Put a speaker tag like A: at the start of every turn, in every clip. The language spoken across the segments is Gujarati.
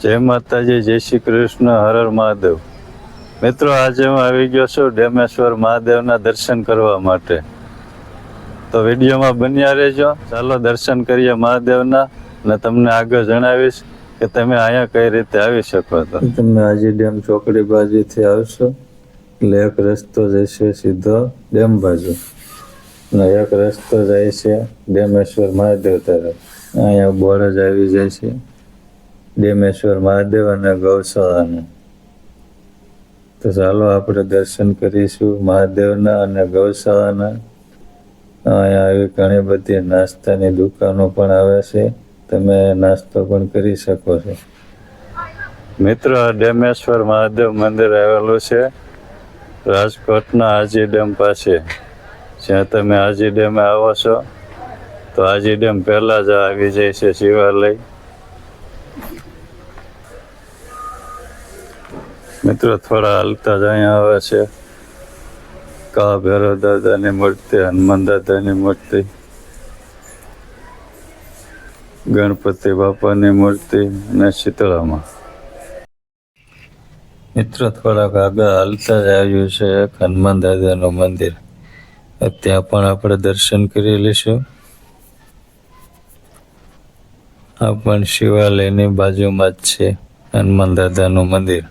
A: જય માતાજી, જય શ્રી કૃષ્ણ, હર હર મહાદેવ. મિત્રો, આજે હું આવી ગયો છું ડેમેશ્વર મહાદેવના દર્શન કરવા માટે. તો વિડીયોમાં બન્યા રહેજો. ચાલો દર્શન કરીએ મહાદેવના, અને તમને આગળ જણાવીશ કે તમે અહીંયા કઈ રીતે આવી શકો. તો તમે હાજી ડેમ ચોકડી બાજુથી આવશો એટલે એક રસ્તો જશે સીધો ડેમ બાજુ, અને એક રસ્તો જાય છે ડેમેશ્વર મહાદેવ તરફ. અહીંયા બોર્ડ જ આવી જાય છે ડેમેશ્વર મહાદેવ અને ગૌશાળાનું. તો ચાલો આપણે દર્શન કરીશું મહાદેવના અને ગૌશાળાના. અહીંયા આવી ઘણી બધી નાસ્તાની દુકાનો પણ આવે છે, તમે નાસ્તો પણ કરી શકો છો. મિત્રો, આ ડેમેશ્વર મહાદેવ મંદિર આવેલું છે રાજકોટના હાજી ડેમ પાસે. જ્યાં તમે હાજી ડેમે આવો છો તો હાજી ડેમ પહેલા જ આવી જાય છે શિવાલય. મિત્રો, થોડા હાલતા જ અહીંયા આવે છે કા ભૈરવ દાદાની મૂર્તિ, હનુમાન દાદાની મૂર્તિ, ગણપતિ બાપાની મૂર્તિ અને શીતળામાં. મિત્રો, થોડાક આગળ હાલતા જ આવ્યું છે એક હનુમાન દાદાનું મંદિર. ત્યાં પણ આપણે દર્શન કરી લઈશું. આ પણ શિવાલયની બાજુમાં જ છે હનુમાન દાદાનું મંદિર.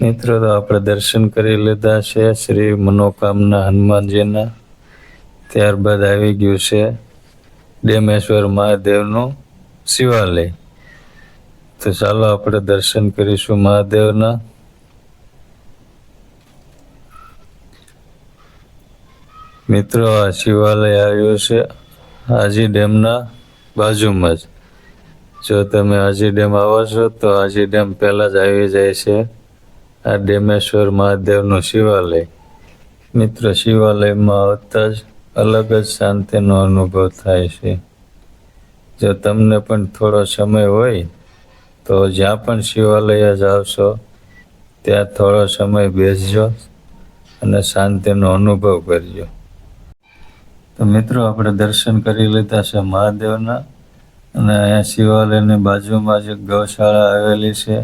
A: મિત્રો, તો આપણે દર્શન કરી લીધા છે શ્રી મનોકામના હનુમાનજીના. ત્યારબાદ આવી ગયું છે ડેમેશ્વર મહાદેવનું શિવાલય. તો ચાલો આપણે દર્શન કરીશું મહાદેવના. મિત્રો, આ શિવાલય આવ્યું છે હાજી ડેમના બાજુમાં જ. જો તમે હાજી ડેમ આવો છો તો હાજી ડેમ પહેલા જ આવી જાય છે આ ડેમેશ્વર મહાદેવનું શિવાલય. મિત્રો, શિવાલયમાં આવતા જ અલગ જ શાંતિનો અનુભવ થાય છે. જો તમને પણ થોડો સમય હોય તો જ્યાં પણ શિવાલય જાવશો ત્યાં થોડો સમય બેસજો અને શાંતિનો અનુભવ કરજો. તો મિત્રો, આપણે દર્શન કરી લીધા છે મહાદેવના, અને અહીંયા શિવાલયની બાજુમાં જ ગૌશાળા આવેલી છે.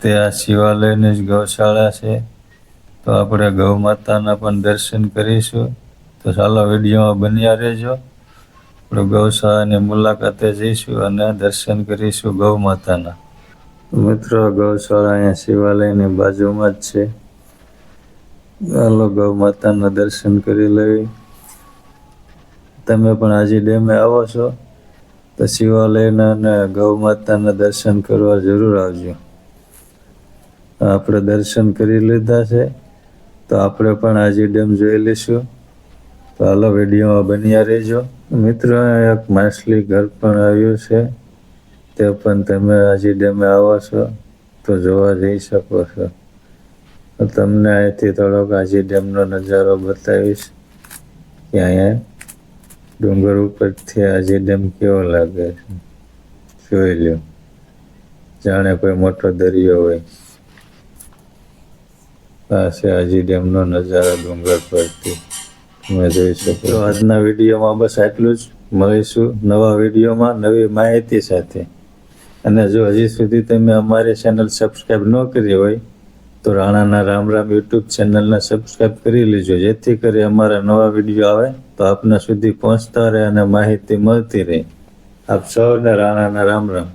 A: તે આ શિવાલયની જ ગૌશાળા છે. તો આપણે ગૌ માતાના પણ દર્શન કરીશું. તો ચાલો વિડીયોમાં બન્યા રહેજો. આપણે ગૌશાળાની મુલાકાતે જઈશું અને દર્શન કરીશું ગૌ માતાના. મિત્રો, ગૌશાળા અહીંયા શિવાલયની બાજુમાં જ છે. ચાલો ગૌ માતાના દર્શન કરી લેવી. તમે પણ હાજી ડેમે આવો છો તો શિવાલયના અને ગૌ માતાના દર્શન કરવા જરૂર આવજો. આપણે દર્શન કરી લીધા છે તો આપણે પણ હાજી ડેમ જોઈ લઈશું. તો હાલો વિડીયોમાં બન્યા રહેજો. મિત્રો, એક માછલી ઘર પણ આવ્યું છે, તે પણ તમે હાજી ડેમે આવો છો તો જોવા જઈ શકો છો. તો તમને અહીંથી થોડોક હાજી ડેમનો નજારો બતાવીશ કે અહીંયા ડુંગર ઉપરથી હાજી ડેમ કેવો લાગે છે. જોઈ લો, જાણે કોઈ મોટો દરિયો હોય. આ છે હાજી ડેમનો નજારો ડુંગર પરથી, તમે જોઈ શકો. તો આજના વિડીયોમાં બસ આટલું જ. મળીશું નવા વિડીયોમાં નવી માહિતી સાથે. અને જો હજી સુધી તમે અમારી ચેનલ સબસ્ક્રાઈબ ન કરી હોય તો રાણાના રામ રામ યુટ્યુબ ચેનલને સબસ્ક્રાઈબ કરી લેજો, જેથી કરી અમારા નવા વિડીયો આવે તો આપના સુધી પહોંચતા રહે અને માહિતી મળતી રહે. આપ સૌને રાણાના રામ રામ.